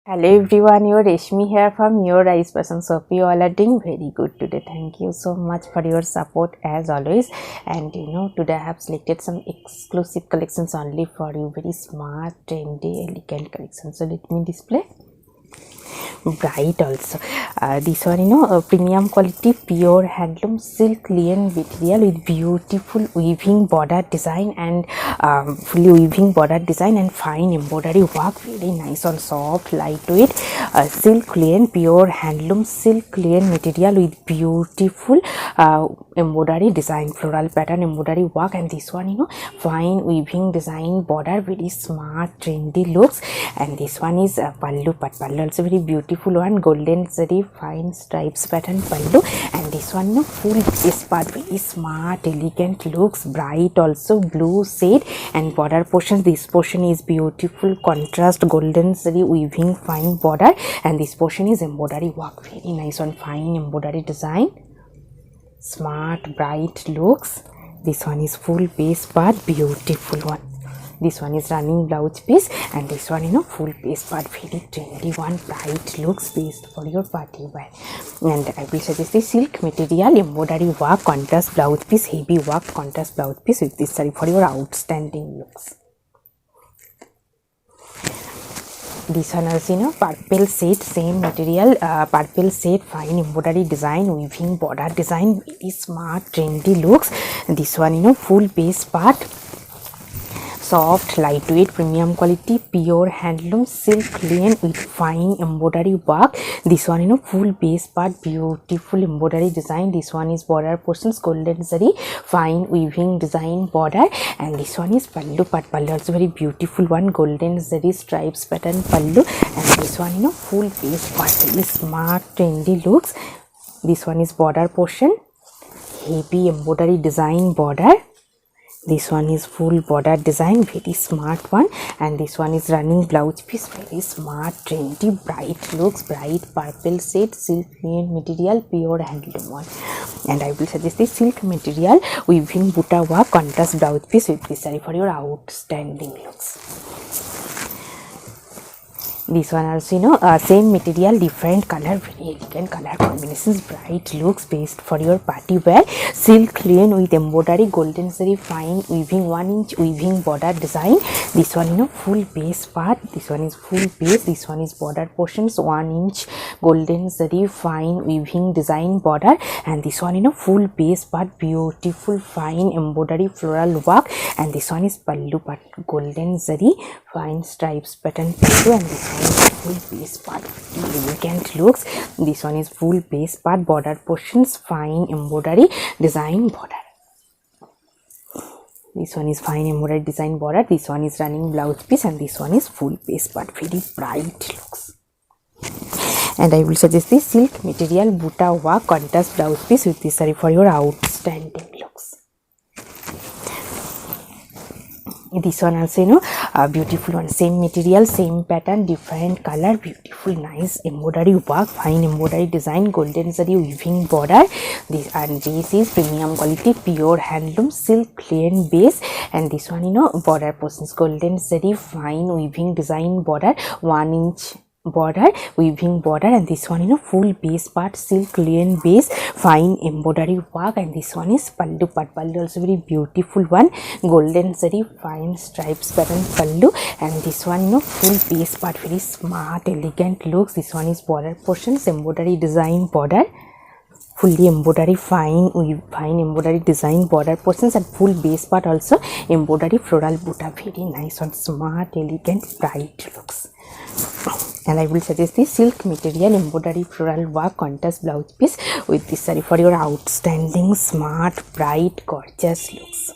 Hello everyone, your Reshmi here from Your Eyes Person. So hope you all are doing very good today. Thank you so much for your support as always. And today I have selected some exclusive collections only for you. Very smart, trendy, elegant collections. So let me display. Bright also. This one premium quality pure handloom silk linen material with beautiful weaving border design and fully weaving border design and fine embroidery work. Very nice on soft lightweight silk linen pure handloom silk linen material with beautiful embroidery design, floral pattern embroidery work. And this one fine weaving design border, very smart trendy looks. And this one is pallu also very beautiful one, golden zari fine stripes pattern pallu. And this one full face part, very smart elegant looks, bright also blue shade. And border portion, this portion is beautiful contrast golden zari weaving fine border, and this portion is embroidery work, very nice on fine embroidery design, smart bright looks. This one is full base part, beautiful one. This one is running blouse piece, and this one full base part, very trendy one, bright looks, based for your party wear. And I will suggest the silk material embroidery work contrast blouse piece, heavy work contrast blouse piece with this saree for your outstanding looks. This one also purple shade, same material, purple shade fine embroidery design weaving border design, very smart trendy looks. This one full base part, soft lightweight premium quality pure handloom silk linen with fine embroidery work. This one full base part, beautiful embroidery design. This one is border portions golden zari fine weaving design border. And this one is pallu part, pallu also very beautiful one, golden zari stripes pattern pallu. And this one full base part, very smart trendy looks. This one is border portion, heavy embroidery design border. This one is full border design, very smart one. And this one is running blouse piece, very smart trendy bright looks, bright purple shade silk linen material pure handloom one. And I will suggest this silk material weaving buta work contrast blouse piece with this saree for your outstanding looks. This one also same material, different color, very elegant color combinations, bright looks, based for your party wear. Silk linen with embroidery golden zari fine weaving 1 inch weaving border design. This one full base part, this one is full base, this one is border portions 1 inch golden zari fine weaving design border. And this one full base part, beautiful fine embroidery floral work. And this one is pallu part, golden zari fine stripes pattern pallu. And this one is full base part, elegant looks. This one is full base part, border portions fine embroidery design border. This one is fine embroidery design border. This one is running blouse piece, and this one is full base part, very bright looks. And I will suggest this silk material buta work contrast blouse piece with this saree for your outstanding looks. This one also beautiful one, same material same pattern different color, beautiful nice embroidery work, fine embroidery design, golden zari weaving border. This is premium quality pure handloom silk linen base. And this one border portions golden zari fine weaving design border, 1 inch border weaving border. And this one full base part, silk linen base fine embroidery work. And this one is pallu part, pallu also very beautiful one, golden zari fine stripes pattern pallu. And this one full base part, very smart elegant looks. This one is border portions embroidery design border, fully embroidery fine embroidery design border portions. And full base part also embroidery floral buta, very nice on smart elegant bright looks. And I will suggest this silk material embroidery floral work contrast blouse piece with this saree for your outstanding smart bright gorgeous looks.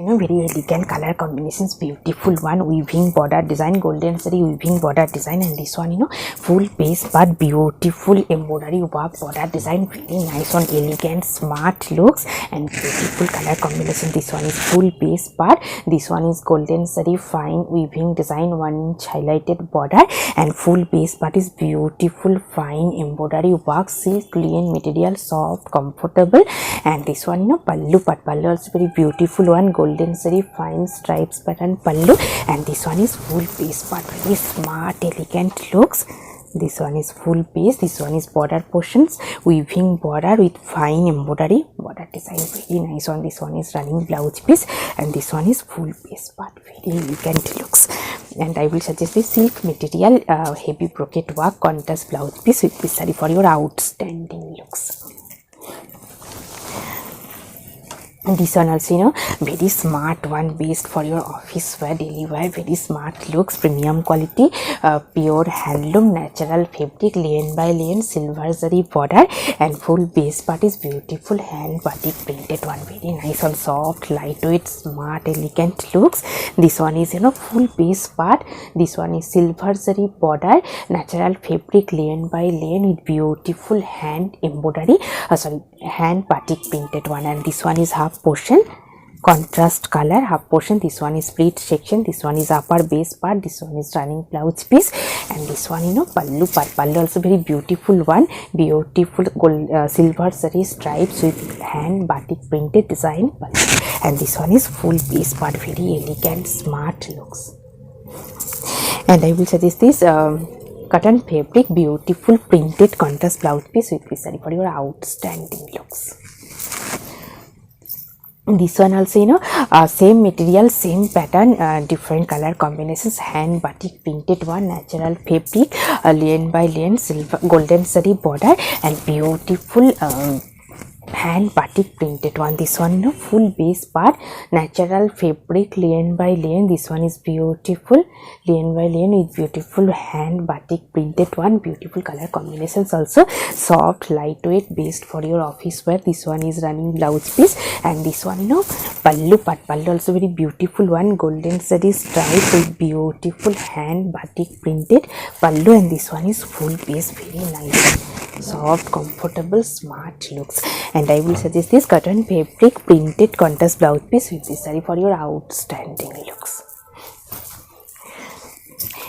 Very elegant color combinations, beautiful one, weaving border design, golden zari weaving border design. And this one full base part, beautiful embroidery work border design, very nice on elegant smart looks and beautiful color combination. This one is full base part, this one is golden zari fine weaving design 1 inch highlighted border. And full base part is beautiful fine embroidery work, silk linen material, soft comfortable. And this one pallu part, pallu also very beautiful one, golden zari fine stripes pattern pallu, and this one is full piece part, very smart elegant looks. This one is full piece. This one is border portions, weaving border with fine embroidery border design, very nice one. This one is running blouse piece, and this one is full piece part, very elegant looks. And I will suggest this silk material, heavy brocade work contrast blouse piece with this saree for your outstanding looks. And this one also, very smart one, based for your office wear, daily wear, very smart looks, premium quality, pure handloom, natural fabric, lane by lane, silver zari border, and full base part is beautiful hand batik printed one, very nice one, soft, lightweight, smart, elegant looks. This one is, full base part. This one is silver zari border, natural fabric, lane by lane with beautiful hand embroidery, hand batik printed one, and this one is half portion, contrast color, half portion. This one is split section. This one is upper base part. This one is running blouse piece, and this one, pallu part. Pallu also very beautiful one, beautiful gold, silver zari stripes with hand batik printed design pallu. And this one is full piece part, very elegant, smart looks. And I will suggest this cotton fabric, beautiful printed contrast blouse piece with this saree for your outstanding looks. This one also, same material, same pattern, different color combinations, hand batik printed one, natural fabric, lane by lane, silver golden zari border, and beautiful hand batik printed one. This one, full base part, natural fabric, lane by lane. This one is beautiful, lane by lane with beautiful hand batik printed one, beautiful color combinations also, soft, lightweight, based for your office wear. This one is running blouse piece, and this one, pallu part. Pallu also very beautiful one, golden zari stripe with beautiful hand batik printed pallu, and this one is full base, very nice, soft, comfortable, smart looks. And I will suggest this cotton fabric printed contrast blouse piece with this saree for your outstanding looks.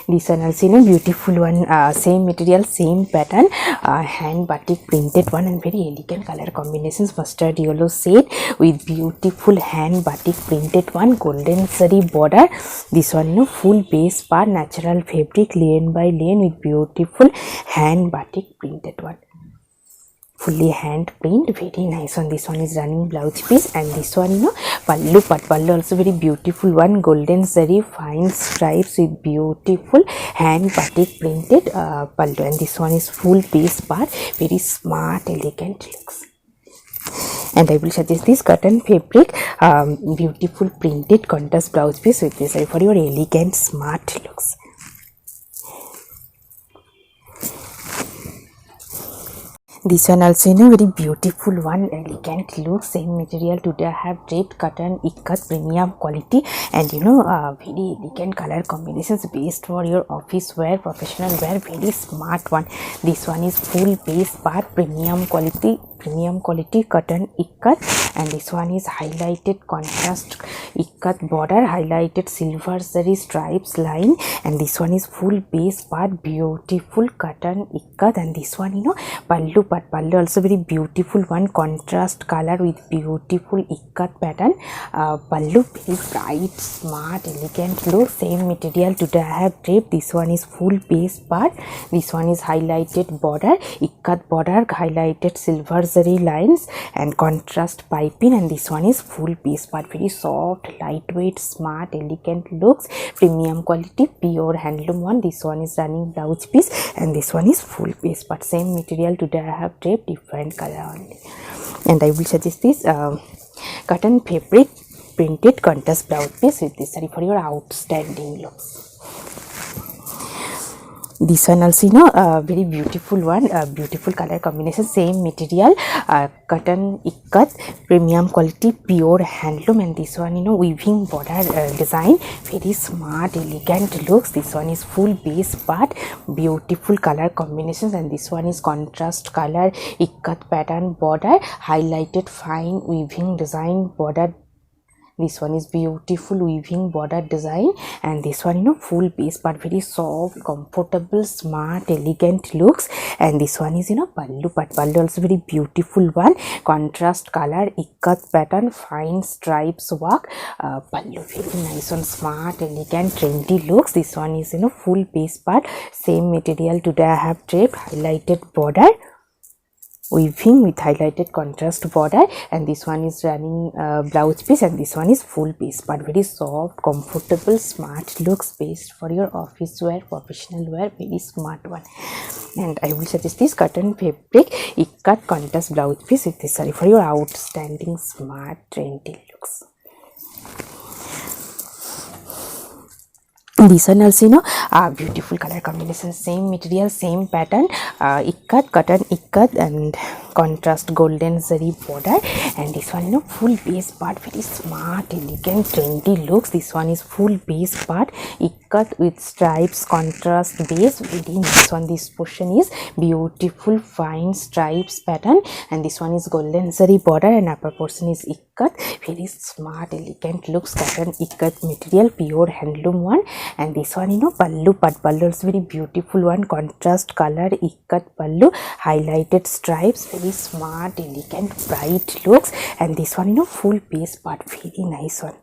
This one also, beautiful one, same material, same pattern, hand batik printed one, and very elegant color combinations, mustard yellow shade with beautiful hand batik printed one, golden zari border. This one, full base part, natural fabric, lane by lane with beautiful hand batik printed one, fully hand print, very nice one. This one is running blouse piece, and this one, pallu part. Pallu also very beautiful one, golden zari fine stripes with beautiful hand batik printed pallu, and this one is full base part, very smart, elegant looks. And I will suggest this cotton fabric, beautiful printed contrast blouse piece with this for your elegant, smart looks. This one also, very beautiful one, elegant look, same material. Today I have draped cotton ikat premium quality, and very elegant color combinations, based for your office wear, professional wear, very smart one. This one is full base part, premium quality cotton ikat, and this one is highlighted contrast ikat border, highlighted silver zari stripes line, and this one is full base part, beautiful cotton ikat, and this one, pallu part. Pallu also very beautiful one, contrast color with beautiful ikat pattern pallu, very bright, smart, elegant look, same material. Today I have draped. This one is full base part. This one is highlighted border, ikat border, highlighted silver zari lines and contrast piping, and this one is full base part, very soft, lightweight, smart, elegant looks, premium quality, pure handloom one. This one is running blouse piece, and this one is full base part, same material. Today I have draped, different color only. And I will suggest this cotton fabric printed contrast blouse piece with this saree for your outstanding looks. This one also, very beautiful one, beautiful color combination, same material, cotton ikat, premium quality, pure handloom, and this one, weaving border design, very smart, elegant looks. This one is full base part, beautiful color combinations, and this one is contrast color ikat pattern border, highlighted fine weaving design border This one is beautiful weaving border design, and this one, you know, full base part, very soft, comfortable, smart, elegant looks. And this one is, you know, pallu part. Pallu also very beautiful one, contrast color, ikat pattern, fine stripes work. Pallu very nice one, smart, elegant, trendy looks. This one is, you know, full base part, same material. Today I have draped, highlighted border, weaving with highlighted contrast border, and this one is running blouse piece, and this one is full piece part, very soft, comfortable, smart looks, based for your office wear, professional wear, very smart one. And I will suggest this cotton fabric ikat contrast blouse piece with this saree for your outstanding, smart, trendy looks. This one also, you know, beautiful color combination, same material, same pattern, ikat, cotton ikat, and contrast golden zari border. And this one, you know, full base part, very smart, elegant, trendy looks. This one is full base part, ikat with stripes, contrast base. Within this one, this portion is beautiful fine stripes pattern, and this one is golden zari border, and upper portion is ikat, very smart, elegant looks, cotton ikat material, pure handloom one. And this one, you know, pallu part, pallu is very beautiful one, contrast color, ikat pallu, highlighted stripes, very smart, elegant, bright looks. And this one, you know, full base part, very nice one.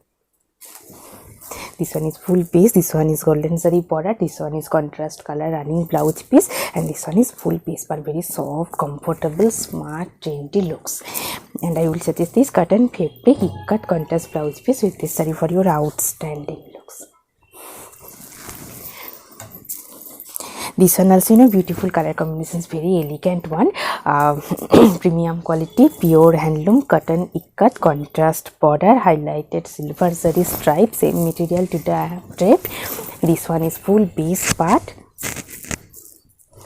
This one is full base, this one is golden zari border, this one is contrast color running blouse piece, and this one is full base part, very soft, comfortable, smart, trendy looks. And I will suggest this cotton fabric ikat contrast blouse piece with this saree for your outstanding looks. This one also, you know, beautiful color combinations, very elegant one, premium quality, pure handloom, cotton ikat, contrast border, highlighted silver zari stripe, same material today I have draped. This one is full base part,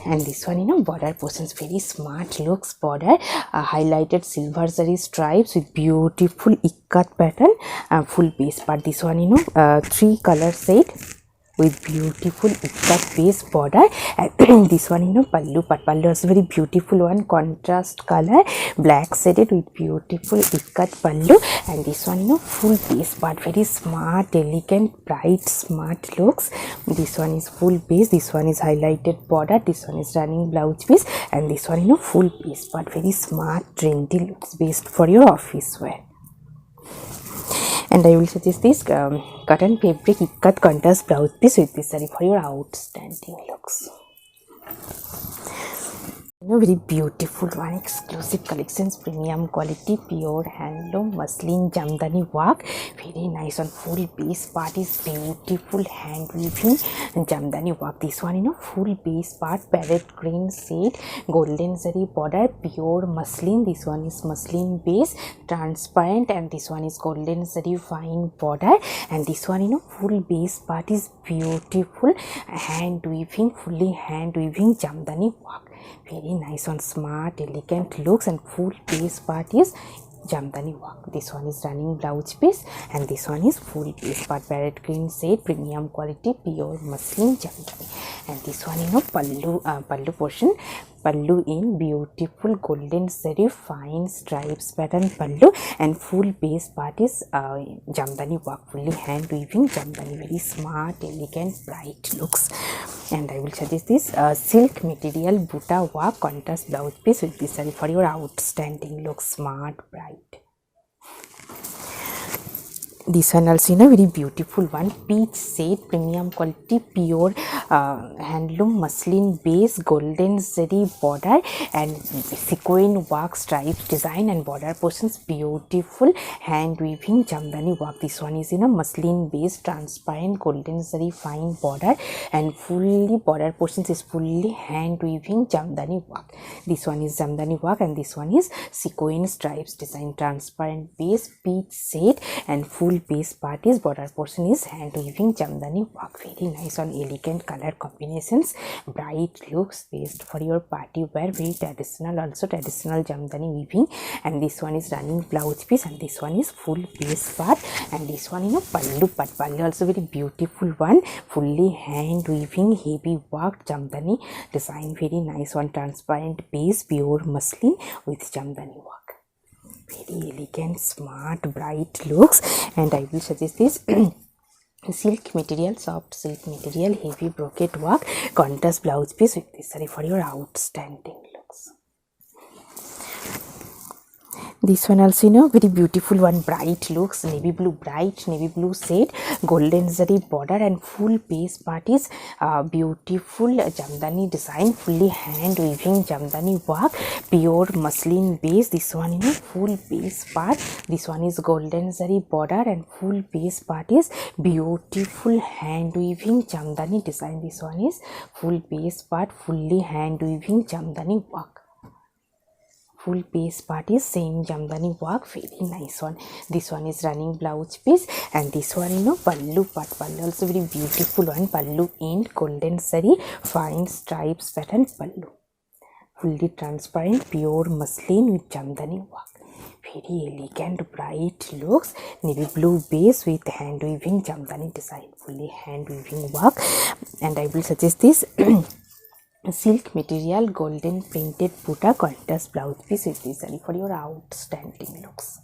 and this one, you know, border portions, very smart looks border, highlighted silver zari stripes with beautiful ikat pattern, full base part. This one, you know, 3 color shade with beautiful ikat base border. And this one, you know, pallu part, pallu is very beautiful one, contrast color, black shaded with beautiful ikat pallu. And this one, you know, full base part, very smart, elegant, bright, smart looks. This one is full base, this one is highlighted border, this one is running blouse piece, and this one, you know, full base part, very smart, trendy looks, based for your office wear. And I will suggest this cotton fabric ikat contrast blouse piece with this saree for your outstanding looks. You know, very beautiful one, exclusive collections, premium quality, pure handloom, muslin jamdani work, very nice one. Full base part is beautiful hand weaving jamdani work. This one, you know, full base part, parrot green shade, golden zari border, pure muslin. This one is muslin base, transparent, and this one is golden zari fine border. And this one, you know, full base part is beautiful hand weaving, fully hand weaving jamdani work, very nice one, smart, elegant looks. And full base part is jamdani work. This one is running blouse piece, and this one is full base part, parrot green shade, premium quality, pure muslin jamdani. And this one, you know, pallu portion, pallu in beautiful golden zari fine stripes pattern pallu, and full base part is jamdani work, fully hand weaving jamdani, very smart, elegant, bright looks. And I will suggest this silk material buta work contrast blouse piece with this saree for your outstanding look, smart, bright. This one also, you know, very beautiful one, peach shade, premium quality, pure handloom muslin base, golden zari border, and sequin work stripes design, and border portions beautiful hand weaving jamdani work. This one is in a muslin base, transparent, golden zari fine border, and fully border portions is fully hand weaving jamdani work. This one is jamdani work, and this one is sequin stripes design, transparent base, peach shade, and full base part is border portion is hand weaving jamdani work, very nice on, elegant color combinations, bright looks, based for your party wear, very traditional, also traditional jamdani weaving. And this one is running blouse piece, and this one is full base part. And this one, you know, pallu part, pallu also very beautiful one, fully hand weaving heavy work jamdani design, very nice one, transparent base, pure muslin with jamdani work. very elegant, smart, bright looks. And I will suggest this silk material, soft silk material, heavy brocade work, contrast blouse piece with this saree for your outstanding looks. This one also, very beautiful one, bright looks, navy blue, bright navy blue shade, golden zari border and full base part is beautiful jamdani design, fully hand weaving jamdani work, pure muslin base. This one, full base part. This one is golden zari border and full base part is beautiful hand weaving jamdani design. This one is full base part, fully hand weaving jamdani work. Full base part is same jamdani work, very nice one. This one is running blouse piece, and this one, pallu part. Pallu also very beautiful one. Pallu in golden zari, fine stripes pattern pallu. Fully transparent, pure muslin with jamdani work. Very elegant, bright looks. Navy blue base with hand weaving jamdani design. Fully hand weaving work, and I will suggest this. Silk material, golden printed butta contrast blouse piece with this saree for your outstanding looks.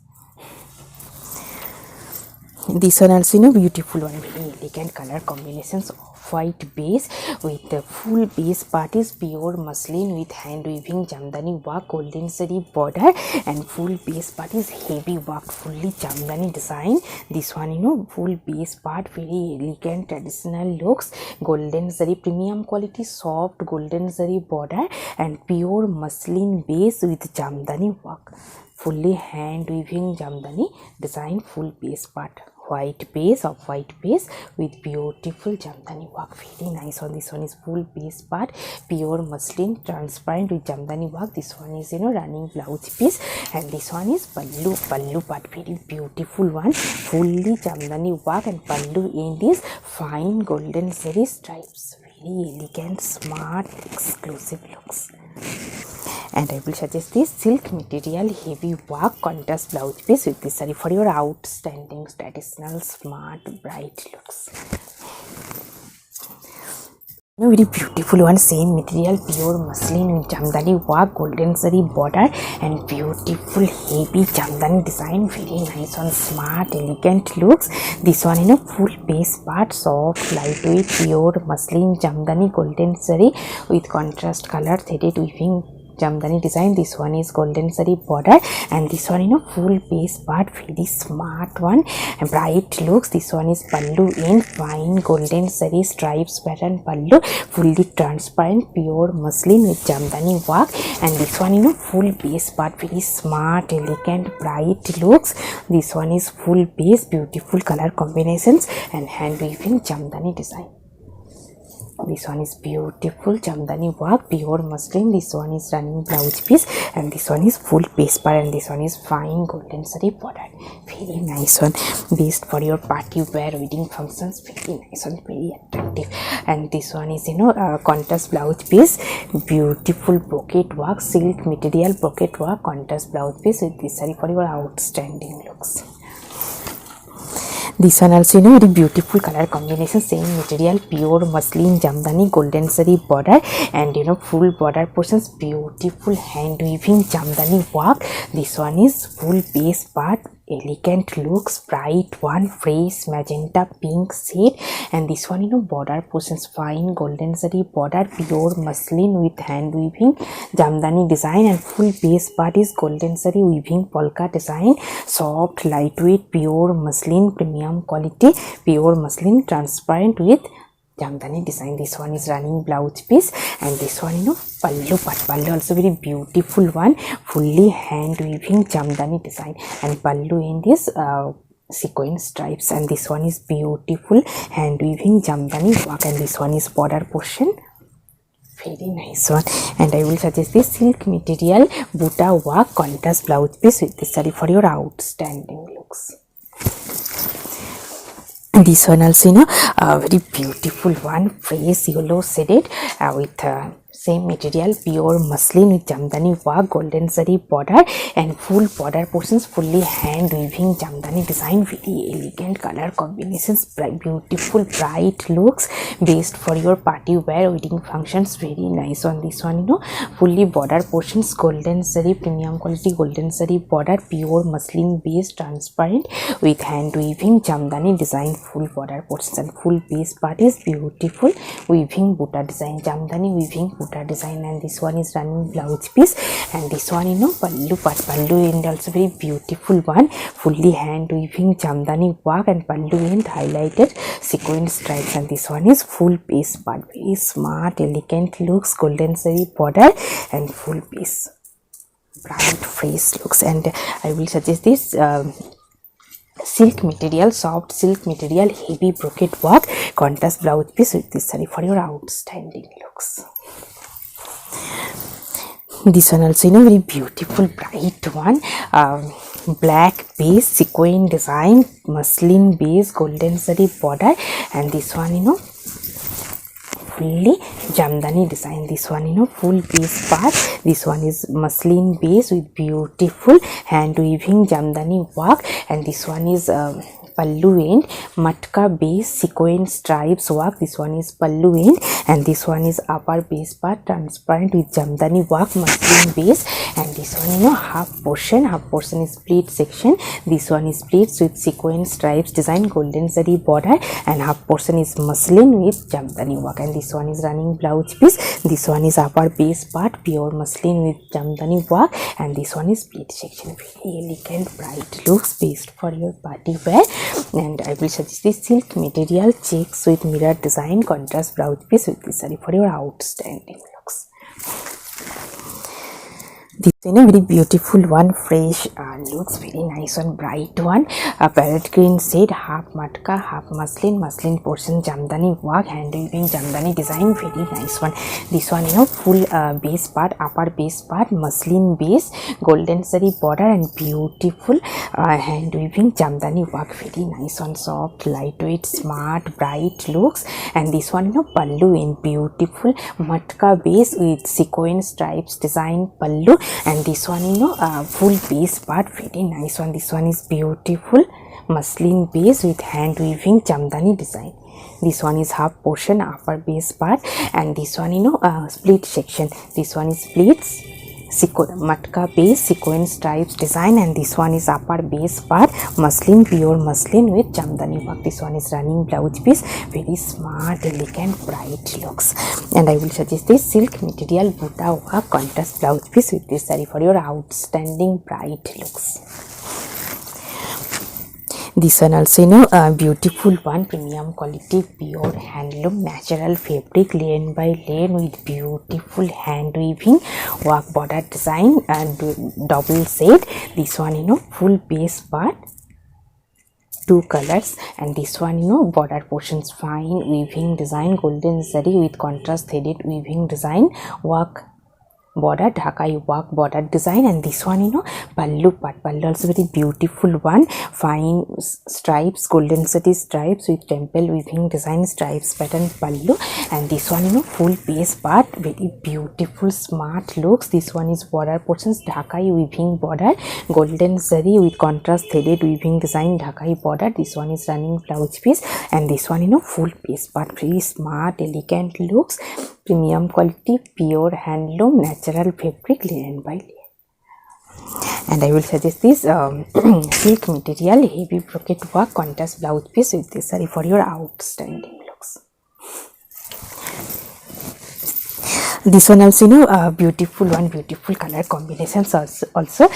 This one also, beautiful one, very elegant color combinations of white base with the full base part is pure muslin with hand weaving jamdani work, golden zari border, and full base part is heavy work, fully jamdani design. This one, full base part, very elegant traditional looks, golden zari premium quality, soft golden zari border and pure muslin base with jamdani work, fully hand weaving jamdani design, full base part. White base of white base with beautiful jamdani work, very nice one. This one is full base part, pure muslin transparent with jamdani work. This one is running blouse piece, and this one is pallu part, very beautiful one, fully jamdani work, and pallu in this fine golden zari stripes, very elegant, smart, exclusive looks. And I will suggest this silk material, heavy work, contrast blouse piece with this saree for your outstanding, traditional, smart, bright looks. Very beautiful one, same material, pure muslin with jamdani work, golden zari border and beautiful heavy jamdani design, very nice one, smart, elegant looks. This one, full base part, soft, lightweight, pure muslin jamdani golden zari with contrast color threaded weaving jamdani design. This one is golden zari border, and this one, full base part, very smart one, and bright looks. This one is pallu in fine golden zari stripes pattern pallu, fully transparent, pure muslin with jamdani work, and this one, full base part, very smart, elegant, bright looks. This one is full base, beautiful color combinations and hand weaving jamdani design. This one is beautiful jamdani work, pure muslin. This one is running blouse piece, and this one is full base part, and this one is fine golden zari border, very nice one. Best for your party wear, wedding functions, very nice one, very attractive. And this one is contrast blouse piece, beautiful brocade work, silk material brocade work, contrast blouse piece with this saree for your outstanding looks. This one also, very beautiful color combination, same material, pure muslin jamdani golden zari border, and full border portions, beautiful hand weaving jamdani work. This one is full base part, elegant looks, bright one, fresh magenta pink shade, and this one, border portions, fine golden zari border, pure muslin with hand weaving jamdani design, and full base part is golden zari weaving polka design, soft, lightweight, pure muslin premium quality, pure muslin transparent with jamdani design. This one is running blouse piece, and this one, pallu part. Pallu also very beautiful one, fully hand weaving jamdani design, and pallu in this sequin stripes, and this one is beautiful hand weaving jamdani work, and this one is border portion, very nice one. And I will suggest this silk material butta work contrast blouse piece with this saree for your outstanding looks. This one also, very beautiful one, fresh yellow shaded with same material, pure muslin with jamdani work, golden zari border and full border portions, fully hand weaving jamdani design, very elegant color combinations, beautiful bright looks, best for your party wear, wedding functions, very nice on this one, fully border portions, golden zari, premium quality golden zari border, pure muslin base, transparent with hand weaving jamdani design, full border portions and full base part is beautiful weaving buta design, jamdani weaving buta design, and this one is running blouse piece, and this one pallu part, pallu end also very beautiful one, fully hand weaving jamdani work and pallu end highlighted sequin stripes, and this one is full base part, very smart elegant looks, golden zari border and full base, bright fresh looks. And I will suggest this silk material, soft silk material, heavy brocade work, contrast blouse piece with this saree for your outstanding looks. This one also very beautiful bright one, black base sequin design, muslin base, golden zari border, and this one fully jamdani design, this one full base part, this one is muslin base with beautiful hand weaving jamdani work, and this one is pallu end matka base sequin stripes work, this one is pallu end, and this one is upper base part transparent with jamdani work, muslin base, and this one half portion is pleat section, this one is pleats with sequin stripes design, golden zari border, and half portion is muslin with jamdani work, and this one is running blouse piece, this one is upper base part pure muslin with jamdani work, and this one is pleat section, very elegant bright looks, best for your party wear. And I will suggest this silk material, checks with mirror design, contrast blouse piece with this saree for your outstanding looks. This is a very beautiful one, fresh looks, very nice one, bright one, a parrot green shade, half matka, half muslin, muslin portion jamdani work, hand weaving jamdani design, very nice one. This one full base part, upper base part, muslin base, golden zari border and beautiful hand weaving jamdani work, very nice one, soft, lightweight, smart, bright looks, and this one pallu in beautiful matka base with sequin stripes design pallu, and this one full base part, very nice one, this one is beautiful muslin base with hand weaving jamdani design, this one is half portion upper base part, and this one split section, this one is pleats matka base sequin stripes design, and this one is upper base part muslin, pure muslin with jamdani work, this one is running blouse piece, very smart elegant bright looks. And I will suggest this silk material buta work, contrast blouse piece with this saree for your outstanding bright looks. This one also beautiful one, premium quality pure handloom natural fabric, lane by lane with beautiful hand weaving work, border design and double shade, this one full base part, two colors, and this one border portions fine weaving design, golden zari with contrast threaded weaving design work, border dhakai work border design, and this one pallu part, pallu also very beautiful one, fine stripes, golden zari stripes with temple weaving design stripes pattern pallu, and this one full base part, very beautiful smart looks, this one is border portions dhakai weaving border, golden zari with contrast threaded weaving design dhakai border, this one is running blouse piece, and this one full base part, very smart elegant looks, premium quality pure handloom natural fabric, linen by linen. And I will suggest this silk material heavy brocade work, contrast blouse piece with this saree for your outstanding looks. This one also beautiful one, beautiful color combinations, also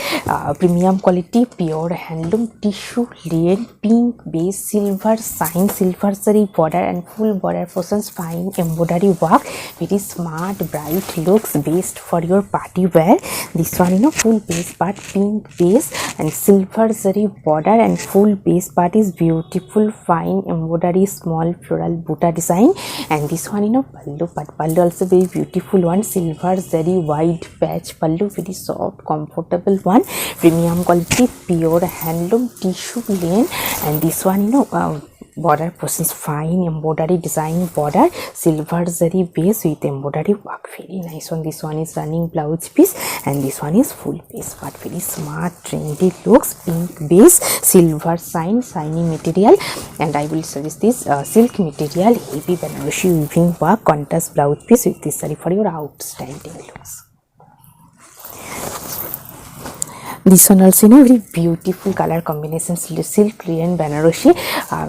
premium quality pure handloom tissue linen, pink base, silver sign, silver zari border and full border portions, fine embroidery work, very smart bright looks, best for your party wear. This one full base part, pink base and silver zari border and full base part is beautiful fine embroidery small floral buta design, and this one pallu part, pallu also very beautiful one, silver zari wide patch pallu, very soft comfortable one, premium quality pure handloom tissue linen, and this one border portions, fine embroidery design border, silver zari base with embroidery work, very nice one. This one is running blouse piece and this one is full base part, very smart trendy looks, pink base, silver shiny material, and I will suggest this silk material, heavy Banarosi weaving work, contrast blouse piece with this saree for your outstanding looks. This one also, very beautiful color combinations, silk rayon Banarosi,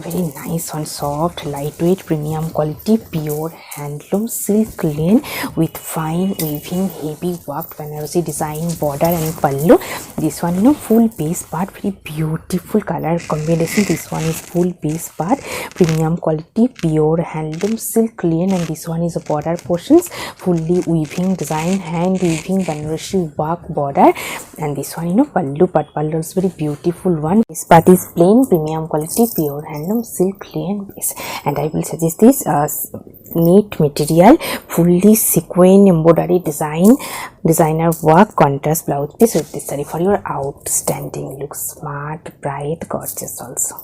very nice one, soft lightweight premium quality pure handloom silk rayon with fine weaving heavy worked Banarosi design border and pallu. This one full base part, very beautiful color combination. This one is full base part, premium quality pure handloom silk rayon, and this one is a border portions, fully weaving design hand weaving Banarosi work border, and this one pallu part, pallu is very beautiful one. This part is plain premium quality pure handloom silk rayon base, and I will suggest this neat material, fully sequin embroidery designer work, contrast blouse piece with this saree for your outstanding looks, smart, bright, gorgeous also.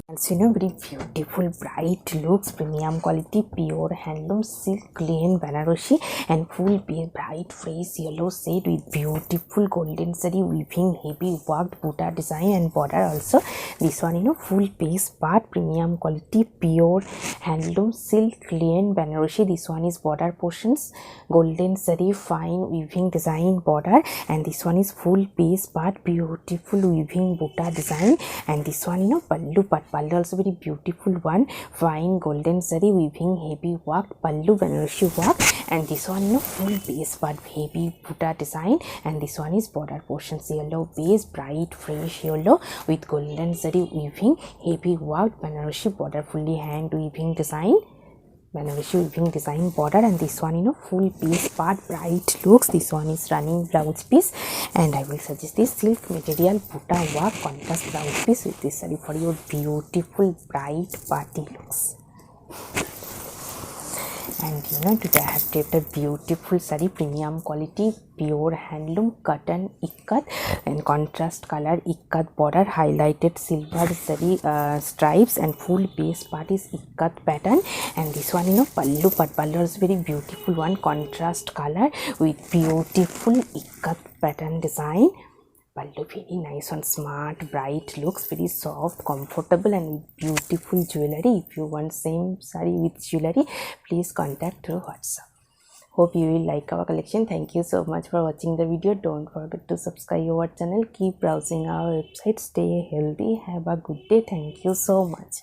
Also, very beautiful bright looks, premium quality pure handloom silk rayon Banarosi, and full bright fresh yellow shade with beautiful golden zari weaving heavy worked butta design and border also. This one full base part, premium quality pure handloom silk rayon Banarosi. This one is border portions, golden zari fine weaving design border, and this one is full base part, beautiful weaving butta design, and this one pallu part, pallu also very beautiful one, fine golden zari weaving heavy work pallu Banarosi work, and this one full base part, heavy butta design, and this one is border portions, yellow base, bright fresh yellow with golden zari weaving heavy work Banarosi border, fully hand weaving design Banarosi weaving design border, and this one full piece part, bright looks. This one is running blouse piece, and I will suggest this silk material butta work contrast blouse piece with this saree for your beautiful bright party looks. And today I have kept a beautiful saree, premium quality pure handloom cotton ikat and contrast color ikat border, highlighted silver zari stripes, and full base part is ikat pattern, and this one pallu part, pallu is very beautiful one, contrast color with beautiful ikat pattern design. Pallu very nice one, smart, bright looks, very soft, comfortable, and with beautiful jewelry. If you want same saree with jewelry, please contact through WhatsApp. Hope you will like our collection. Thank you so much for watching the video. Don't forget to subscribe our channel. Keep browsing our website. Stay healthy. Have a good day. Thank you so much.